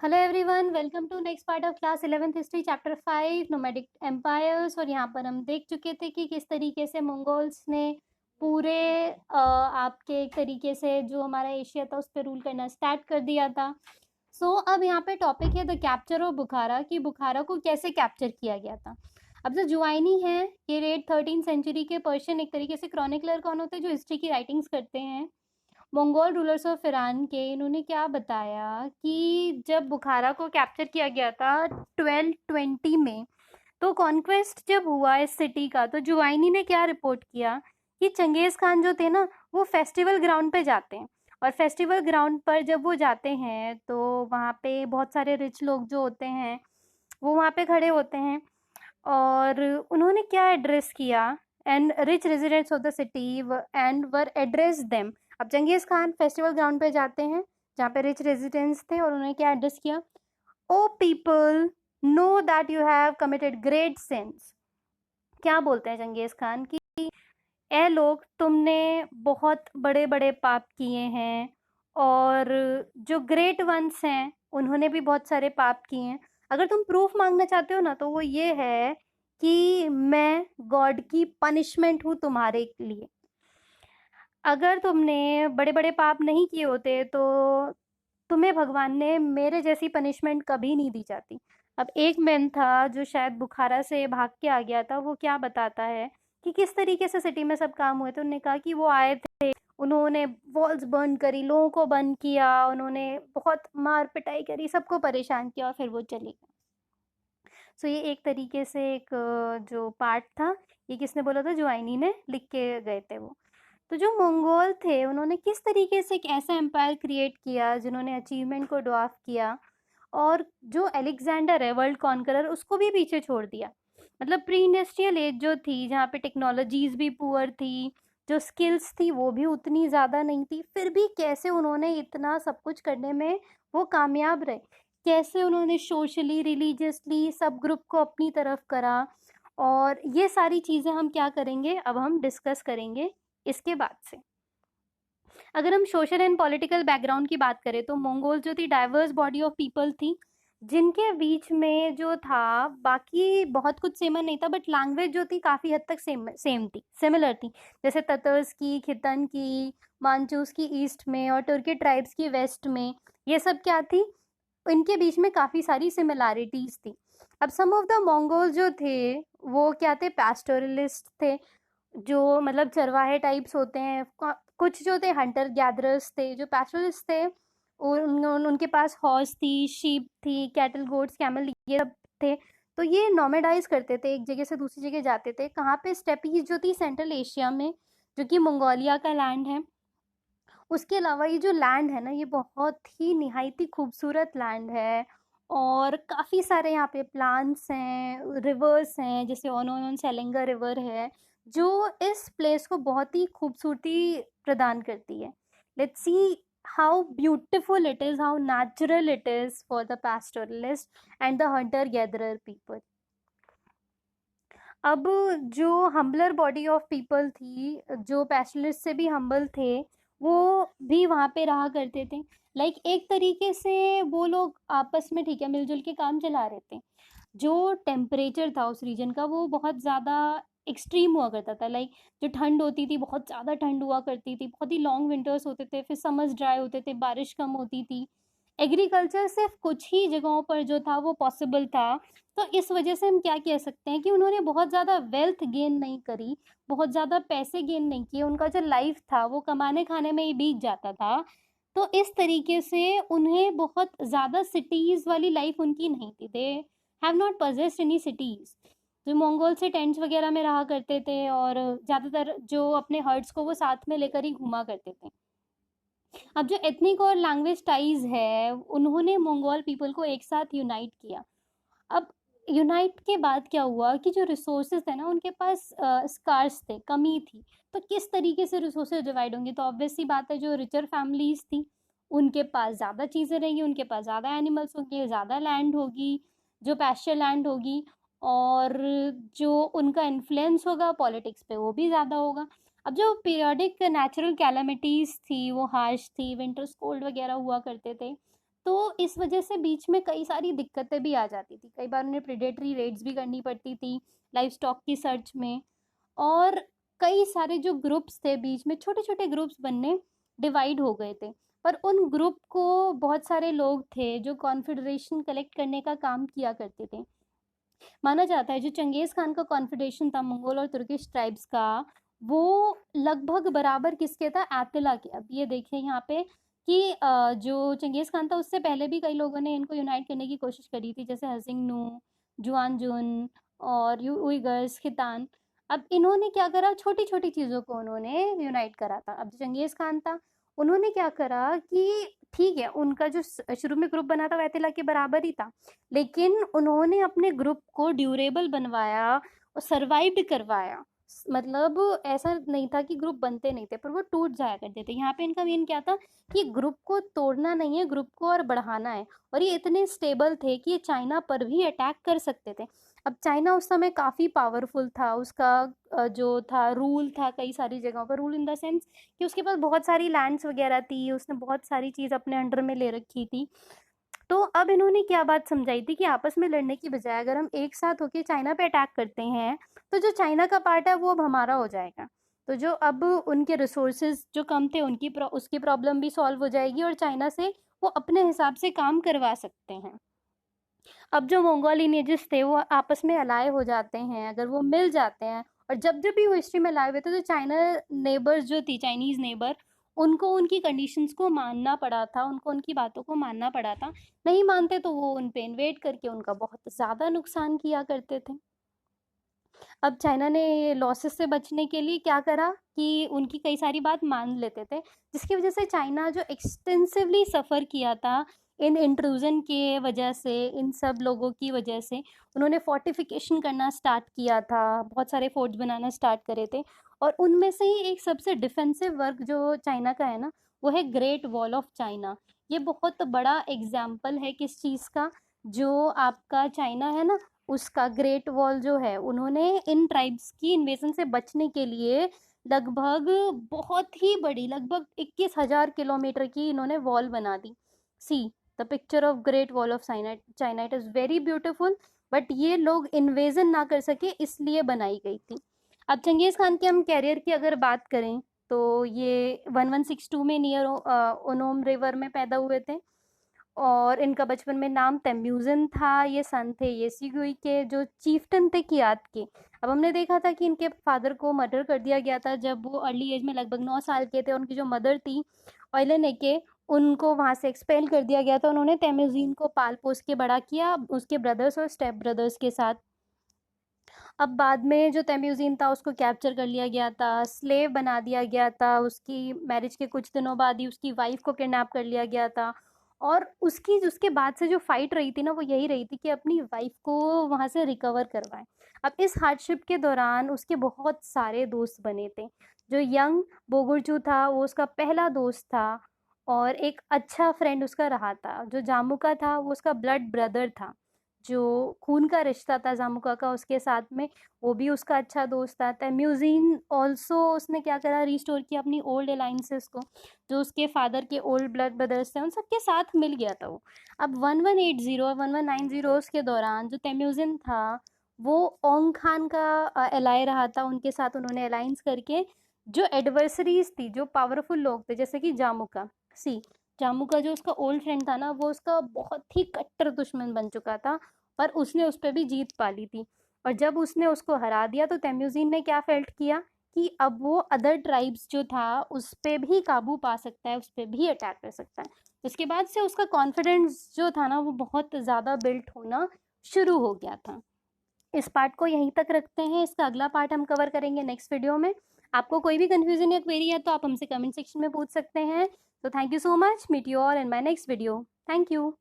Hello everyone, welcome to next part of class 11th history chapter 5 nomadic empires. और यहाँ पर हम देख चुके थे कि किस तरीके से मंगोल्स ने पूरे आपके एक तरीके से जो हमारा एशिया था उस पर रूल करना स्टार्ट कर दिया था। अब यहाँ पे टॉपिक है द कैप्चर ऑफ बुखारा, कि बुखारा को कैसे कैप्चर किया गया था। अब जो जुआइनी है ये लेट 13th सेंचुरी के पर्शियन एक तरीके से क्रॉनिकलर कौन होते हैं जो हिस्ट्री की राइटिंग्स करते हैं, मंगोल रूलर्स ऑफ ईरान के। इन्होंने क्या बताया कि जब बुखारा को कैप्चर किया गया था 1220 में, तो कॉन्क्वेस्ट जब हुआ इस सिटी का, तो जुवाइनी ने क्या रिपोर्ट किया कि चंगेज खान जो थे ना वो फेस्टिवल ग्राउंड पे जाते हैं। और फेस्टिवल ग्राउंड पर जब वो जाते हैं तो वहाँ पे बहुत सारे रिच लोग जो होते हैं वो वहाँ पे खड़े होते हैं। और उन्होंने क्या एड्रेस किया, and rich residents of the city and were address them. अब चंगेज खान फेस्टिवल ग्राउंड पे जाते हैं जहाँ पे रिच रेजिडेंट्स थे, और उन्होंने क्या एड्रेस किया, O people know that you have committed great sins. क्या बोलते हैं चंगेज खान कि ए लोग, तुमने बहुत बड़े बड़े पाप किए हैं, और जो ग्रेट वंस हैं उन्होंने भी बहुत सारे पाप किए हैं। अगर तुम प्रूफ मांगना चाहते हो ना तो वो ये है कि मैं गॉड की पनिशमेंट हूँ तुम्हारे लिए। अगर तुमने बड़े बड़े पाप नहीं किए होते तो तुम्हें भगवान ने मेरे जैसी पनिशमेंट कभी नहीं दी जाती। अब एक मैन था जो शायद बुखारा से भाग के आ गया था, वो क्या बताता है कि किस तरीके से सिटी में सब काम हुए थे। उन्होंने कहा कि वो आए थे, उन्होंने वॉल्स बर्न करी, लोगों को बंद किया, उन्होंने बहुत मार पिटाई करी, सबको परेशान किया और फिर वो चले गए। ये एक तरीके से एक जो पार्ट था, ये किसने बोला था, जुआइनी ने लिख के गए थे वो। तो जो मंगोल थे उन्होंने किस तरीके से एक ऐसा एम्पायर क्रिएट किया जिन्होंने अचीवमेंट को ड्वार्फ किया, और जो अलेक्जेंडर है वर्ल्ड कॉन्करर उसको भी पीछे छोड़ दिया। मतलब प्री इंडस्ट्रियल एज जो थी जहाँ पे टेक्नोलॉजीज भी पुअर थी, जो स्किल्स थी वो भी उतनी ज़्यादा नहीं थी, फिर भी कैसे उन्होंने इतना सब कुछ करने में वो कामयाब रहे, कैसे उन्होंने सोशली रिलीजियसली सब ग्रुप को अपनी तरफ करा। और ये सारी चीज़ें हम क्या करेंगे, अब हम डिस्कस करेंगे इसके बाद से। अगर हम सोशल एंड पॉलिटिकल बैकग्राउंड की बात करें तो मंगोल जो थी डाइवर्स बॉडी ऑफ पीपल थी, जिनके बीच में जो था बाकी बहुत कुछ सेम नहीं था, बट लैंग्वेज जो थी काफ़ी हद तक सेम थी, सिमिलर थी। जैसे ततर्स की, खितन की, मानचूस की ईस्ट में, और तुर्की ट्राइब्स की वेस्ट में, ये सब क्या थी, इनके बीच में काफ़ी सारी सिमिलैरिटीज़ थी। अब सम ऑफ द मंगोल जो थे वो क्या थे, पैस्टोरलिस्ट थे, जो मतलब चरवाहे टाइप्स होते हैं। कुछ जो थे हंटर गैदरर्स थे, जो पैस्टोरलिस्ट थे उनके पास हॉर्स थी, शीप थी, कैटल, गोट्स, कैमल, ये सब थे। तो ये नॉमेडाइज करते थे, एक जगह से दूसरी जगह जाते थे। कहाँ पे, स्टेपीज जो थी सेंट्रल एशिया में, जो कि मंगोलिया का लैंड है। उसके अलावा ये जो लैंड है ना ये बहुत ही निहायत ही खूबसूरत लैंड है, और काफ़ी सारे यहाँ पे प्लांट्स हैं, रिवर्स हैं, जैसे ओनोन सेलेंगा रिवर है, जो इस प्लेस को बहुत ही खूबसूरती प्रदान करती है। Let's see how beautiful it is, how natural it is for the pastoralist and the Hunter gatherer people. अब जो हम्बलर बॉडी ऑफ पीपल थी, जो पैस्टलिस्ट से भी हम्बल थे, वो भी वहाँ पे रहा करते थे। लाइक एक तरीके से वो लोग आपस में ठीक है मिलजुल के काम चला रहे थे। जो टेम्परेचर था उस रीजन का वो बहुत ज़्यादा एक्सट्रीम हुआ करता था। लाइक जो ठंड होती थी बहुत ज़्यादा ठंड हुआ करती थी, बहुत ही लॉन्ग विंटर्स होते थे, फिर समर्स ड्राई होते थे, बारिश कम होती थी। एग्रीकल्चर सिर्फ कुछ ही जगहों पर जो था वो पॉसिबल था। तो इस वजह से हम क्या कह सकते हैं कि उन्होंने बहुत ज़्यादा वेल्थ गेन नहीं करी, बहुत ज़्यादा पैसे गेन नहीं किए, उनका जो लाइफ था वो कमाने खाने में ही बीत जाता था। तो इस तरीके से उन्हें बहुत ज़्यादा सिटीज़ वाली लाइफ उनकी नहीं थी, they have not possessed any cities. जो मंगोल से टेंट्स वगैरह में रहा करते थे, और ज़्यादातर जो अपने हर्ड्स को वो साथ में लेकर ही घूमा करते थे। अब जो एथनिक और लैंग्वेज टाइज है उन्होंने मंगोल पीपल को एक साथ यूनाइट किया। अब यूनाइट के बाद क्या हुआ कि जो रिसोर्सेज थे ना उनके पास स्कार्स थे, कमी थी। तो किस तरीके से रिसोर्सेज डिवाइड होंगे, तो ऑब्वियस सी बात है जो रिचर फैमिलीज थी उनके पास ज़्यादा चीज़ें रहेंगी, उनके पास ज़्यादा एनिमल्स होंगे, ज़्यादा लैंड होगी, जो पैस्चर लैंड होगी, और जो उनका इन्फ्लुएंस होगा पॉलिटिक्स पे वो भी ज़्यादा होगा। अब जो पीरियोडिक नेचुरल कैलेमिटीज़ थी वो हार्श थी, विंटर्स कोल्ड वगैरह हुआ करते थे, तो इस वजह से बीच में कई सारी दिक्कतें भी आ जाती थी, कई बार उन्हें प्रेडेटरी रेड्स भी करनी पड़ती थी लाइव स्टॉक की सर्च में। और कई सारे जो ग्रुप्स थे बीच में, छोटे छोटे ग्रुप्स बनने डिवाइड हो गए थे। पर उन ग्रुप को बहुत सारे लोग थे जो कॉन्फेडरेशन कलेक्ट करने का काम किया करते थे। माना जाता है जो चंगेज़ खान का कॉन्फेडरेशन था मंगोल और तुर्किश ट्राइब्स का, वो लगभग बराबर किसके था, एतिला के। अब ये देखिए यहाँ पे कि जो चंगेज़ खान था उससे पहले भी कई लोगों ने इनको यूनाइट करने की कोशिश करी थी, जैसे हसिंगनू, जुआनजुन और उइगर्स, खितान। अब इन्होंने क्या करा, छोटी छोटी चीज़ों को उन्होंने यूनाइट करा था। अब जो चंगेज़ खान था उन्होंने क्या करा कि ठीक है, उनका जो शुरू में ग्रुप बना था वो एतिला के बराबर ही था, लेकिन उन्होंने अपने ग्रुप को ड्यूरेबल बनवाया और सर्वाइव्ड करवाया। मतलब ऐसा नहीं था कि ग्रुप बनते नहीं थे, पर वो टूट जाया करते थे। यहाँ पे इनका मेन क्या था कि ग्रुप को तोड़ना नहीं है, ग्रुप को और बढ़ाना है। और ये इतने स्टेबल थे कि ये चाइना पर भी अटैक कर सकते थे। अब चाइना उस समय काफ़ी पावरफुल था, उसका जो था रूल था कई सारी जगहों पर, रूल इन द सेंस कि उसके पास बहुत सारी लैंड्स वगैरह थी, उसने बहुत सारी चीज़ अपने अंडर में ले रखी थी। तो अब इन्होंने क्या बात समझाई थी कि आपस में लड़ने की बजाय अगर हम एक साथ होके चाइना पे अटैक करते हैं तो जो चाइना का पार्ट है वो अब हमारा हो जाएगा। तो जो अब उनके रिसोर्सेज जो कम थे उसकी प्रॉब्लम भी सॉल्व हो जाएगी और चाइना से वो अपने हिसाब से काम करवा सकते हैं। अब जो मंगोल लिनिएजेस थे वो आपस में अलाय हो जाते हैं, अगर वो मिल जाते हैं। और जब जब भी वो हिस्ट्री में लाए हुए थे तो चाइना नेबर्स जो थी, चाइनीज़ नेबर, उनको उनकी कंडीशंस को मानना पड़ा था, उनको उनकी बातों को मानना पड़ा था। नहीं मानते तो वो उन पे इन्वेड करके उनका बहुत ज़्यादा नुकसान किया करते थे। अब चाइना ने लॉसेस से बचने के लिए क्या करा कि उनकी कई सारी बात मान लेते थे, जिसकी वजह से चाइना जो एक्सटेंसिवली सफ़र किया था इन इंट्रूजन के वजह से, इन सब लोगों की वजह से, उन्होंने फोर्टिफिकेशन करना स्टार्ट किया था, बहुत सारे फोर्ट्स बनाना स्टार्ट करे थे। और उनमें से ही एक सबसे डिफेंसिव वर्क जो चाइना का है ना, वो है ग्रेट वॉल ऑफ चाइना। ये बहुत बड़ा एग्जाम्पल है किस चीज़ का, जो आपका चाइना है ना, उसका ग्रेट वॉल जो है, उन्होंने इन ट्राइब्स की इन्वेजन से बचने के लिए लगभग बहुत ही बड़ी, लगभग 21,000 किलोमीटर की इन्होंने वॉल बना दी। See the picture of great wall of China, it is very beautiful. But ये लोग इन्वेजन ना कर सके इसलिए बनाई गई थी। अब चंगेज़ खान के हम कैरियर की अगर बात करें तो ये 1162 में नियर ओनोम रिवर में पैदा हुए थे और इनका बचपन में नाम तेम्यूजिन था। ये सन थे येसिगुई के, जो चीफ्टन थे कियात के। अब हमने देखा था कि इनके फादर को मर्डर कर दिया गया था जब वो अर्ली एज में लगभग 9 साल के थे। उनकी जो मदर थी ऑयलेने के, उनको वहाँ से एक्सपेल कर दिया गया था। उन्होंने तेम्यूजिन को पाल पोस के बड़ा किया उसके ब्रदर्स और स्टेप ब्रदर्स के साथ। अब बाद में जो तेम्यूजिन था उसको कैप्चर कर लिया गया था, स्लेव बना दिया गया था। उसकी मैरिज के कुछ दिनों बाद ही उसकी वाइफ को किडनैप कर लिया गया था। और उसके बाद से जो फाइट रही थी ना, वो यही रही थी कि अपनी वाइफ को वहाँ से रिकवर करवाएं। अब इस हार्डशिप के दौरान उसके बहुत सारे दोस्त बने थे। जो यंग बोगुरचू था वो उसका पहला दोस्त था और एक अच्छा फ्रेंड उसका रहा था। जो जामुका था वो उसका ब्लड ब्रदर था, जो खून का रिश्ता था जामुका का उसके साथ में, वो भी उसका अच्छा दोस्त था। तेम्यूजिन ऑल्सो उसने क्या करा, रिस्टोर किया अपनी ओल्ड अलाइंसेस को, जो उसके फादर के ओल्ड ब्लड ब्रदर्स थे उन सबके साथ मिल गया था वो। अब 1180 और 1190 के दौरान जो तेम्यूजिन था वो ओंग खान का एलाय रहा था, उनके साथ उन्होंने अलाइंस करके जो एडवर्सरीज थी, जो पावरफुल लोग थे जैसे कि जामुका, सी जामू का जो उसका ओल्ड फ्रेंड था ना, वो उसका बहुत ही कट्टर दुश्मन बन चुका था। पर उसने उस पर भी जीत पा ली थी। और जब उसने उसको हरा दिया तो तेम्यूजिन ने क्या फेल्ट किया कि अब वो अदर ट्राइब्स जो था उस पर भी काबू पा सकता है, उस पर भी अटैक कर सकता है। इसके बाद से उसका कॉन्फिडेंस जो था ना वो बहुत ज़्यादा बिल्ट होना शुरू हो गया था। इस पार्ट को यहीं तक रखते हैं, इसका अगला पार्ट हम कवर करेंगे नेक्स्ट वीडियो में। आपको कोई भी कन्फ्यूजन या क्वेरी है तो आप हमसे कमेंट सेक्शन में पूछ सकते हैं। तो thank you so much, meet you all in my next video. Thank you.